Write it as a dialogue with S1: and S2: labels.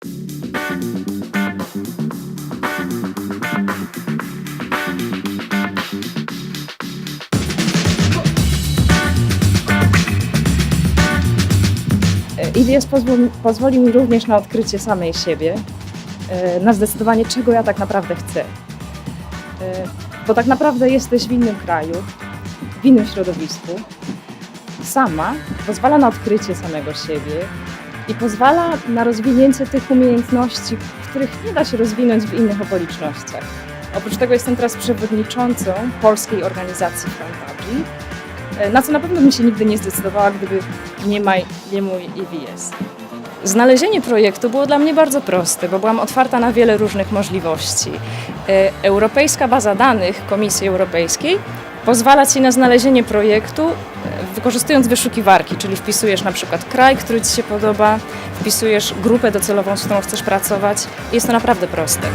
S1: IDS pozwoli mi również na odkrycie samej siebie, na zdecydowanie, czego ja tak naprawdę chcę. Bo tak naprawdę jesteś w innym kraju, w innym środowisku. Sama pozwala na odkrycie samego siebie i pozwala na rozwinięcie tych umiejętności, których nie da się rozwinąć w innych okolicznościach. Oprócz tego jestem teraz przewodniczącą polskiej organizacji Frontagi, na co na pewno bym się nigdy nie zdecydowała, gdyby nie mój IDS. Znalezienie projektu było dla mnie bardzo proste, bo byłam otwarta na wiele różnych możliwości. Europejska baza danych Komisji Europejskiej pozwala Ci na znalezienie projektu, wykorzystując wyszukiwarki, czyli wpisujesz na przykład kraj, który Ci się podoba, wpisujesz grupę docelową, z którą chcesz pracować. Jest to naprawdę proste.